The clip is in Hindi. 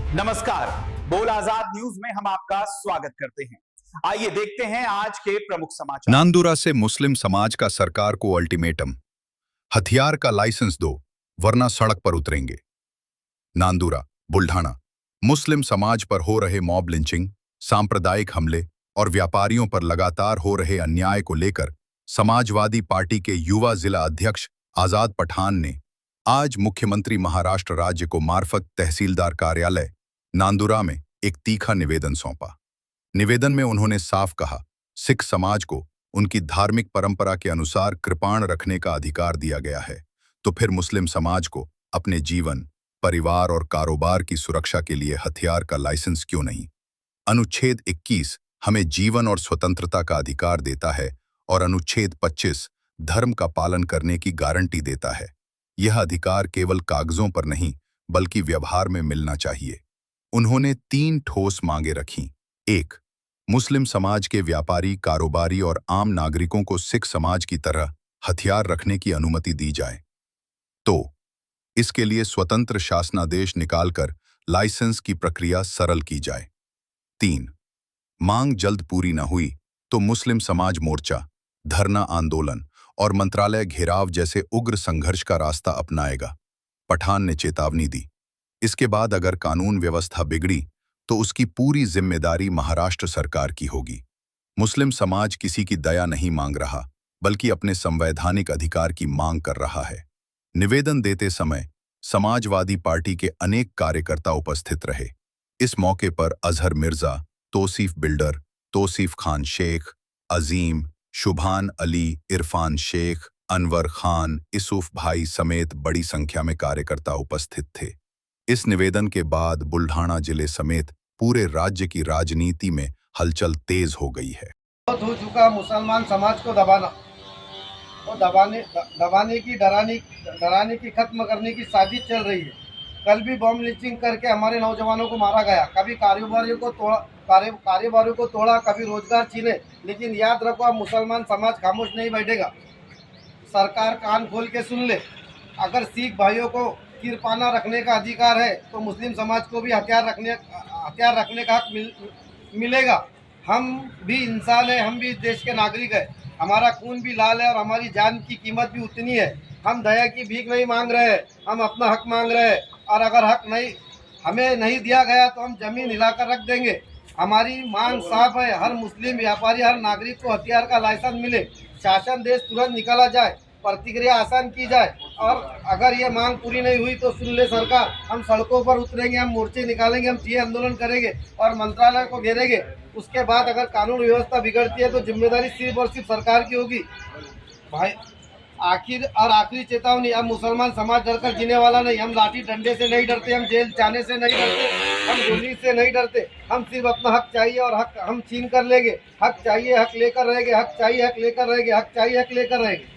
नमस्कार। बोल आजाद न्यूज में हम आपका स्वागत करते हैं। आइए देखते हैं आज के प्रमुख समाचार। नांदुरा से मुस्लिम समाज का सरकार को अल्टीमेटम, हथियार का लाइसेंस दो वरना सड़क पर उतरेंगे। नांदुरा, बुल्ढाना। मुस्लिम समाज पर हो रहे मॉब लिंचिंग, सांप्रदायिक हमले और व्यापारियों पर लगातार हो रहे अन्याय को लेकर समाजवादी पार्टी के युवा जिला अध्यक्ष आजाद पठान ने आज मुख्यमंत्री महाराष्ट्र राज्य को मार्फत तहसीलदार कार्यालय नांदुरा में एक तीखा निवेदन सौंपा। निवेदन में उन्होंने साफ कहा, सिख समाज को उनकी धार्मिक परंपरा के अनुसार कृपाण रखने का अधिकार दिया गया है, तो फिर मुस्लिम समाज को अपने जीवन, परिवार और कारोबार की सुरक्षा के लिए हथियार का लाइसेंस क्यों नहीं? अनुच्छेद 21 हमें जीवन और स्वतंत्रता का अधिकार देता है और अनुच्छेद 25 धर्म का पालन करने की गारंटी देता है। यह अधिकार केवल कागजों पर नहीं बल्कि व्यवहार में मिलना चाहिए। उन्होंने 3 ठोस मांगे रखीं। 1. मुस्लिम समाज के व्यापारी, कारोबारी और आम नागरिकों को सिख समाज की तरह हथियार रखने की अनुमति दी जाए। तो इसके लिए स्वतंत्र शासनादेश निकालकर लाइसेंस की प्रक्रिया सरल की जाए। 3. मांग जल्द पूरी न हुई तो मुस्लिम समाज मोर्चा, धरना आंदोलन और मंत्रालय घेराव जैसे उग्र संघर्ष का रास्ता अपनाएगा। पठान ने चेतावनी दी, इसके बाद अगर कानून व्यवस्था बिगड़ी तो उसकी पूरी जिम्मेदारी महाराष्ट्र सरकार की होगी। मुस्लिम समाज किसी की दया नहीं मांग रहा बल्कि अपने संवैधानिक अधिकार की मांग कर रहा है। निवेदन देते समय समाजवादी पार्टी के अनेक कार्यकर्ता उपस्थित रहे। इस मौके पर अजहर मिर्जा, तौसीफ बिल्डर, तौसीफ खान शेख, अजीम, शुभान अली, इरफान शेख, अनवर खान, इसूफ भाई समेत बड़ी संख्या में कार्यकर्ता उपस्थित थे। इस निवेदन के बाद बुल्ढाना जिले समेत पूरे राज्य की राजनीति में हलचल तेज हो गई है। बहुत हो चुका मुसलमान समाज को दबाना और दबाने की, डराने की, खत्म करने की साजिश चल रही है। कल भी बम लिंचिंग करके हमारे नौजवानों को मारा गया। कभी कारोबारियों को तोड़ा, कभी रोजगार छीने। लेकिन याद रखो, अब मुसलमान समाज खामोश नहीं बैठेगा। सरकार कान खोल के सुन ले। अगर सिख भाइयों को किरपाना रखने का अधिकार है तो मुस्लिम समाज को भी हथियार रखने का हक मिलेगा। हम भी इंसान है, हम भी इस देश के नागरिक है। हमारा खून भी लाल है और हमारी जान की कीमत भी उतनी है। हम दया की भीख नहीं मांग रहे हैं, हम अपना हक मांग रहे हैं। और अगर हक नहीं हमें नहीं दिया गया तो हम जमीन हिलाकर रख देंगे। हमारी मांग साफ है, हर मुस्लिम व्यापारी, हर नागरिक को हथियार का लाइसेंस मिले, शासन देश तुरंत निकाला जाए, प्रतिक्रिया आसान की जाए। और अगर ये मांग पूरी नहीं हुई तो सुन ले सरकार, हम सड़कों पर उतरेंगे, हम मोर्चे निकालेंगे, हम ये आंदोलन करेंगे और मंत्रालय को घेरेंगे। उसके बाद अगर कानून व्यवस्था बिगड़ती है तो जिम्मेदारी सिर्फ और सिर्फ सरकार की होगी। भाई आखिरी चेतावनी, अब मुसलमान समाज डरकर जीने वाला नहीं। हम लाठी डंडे से नहीं डरते, हम जेल जाने से नहीं डरते, हम गोली से नहीं डरते। हम सिर्फ अपना हक चाहिए और हक हम छीन कर लेंगे। हक चाहिए, हक लेकर रहेंगे, हक चाहिए, हक लेकर रहेंगे, हक चाहिए, हक लेकर रहेंगे।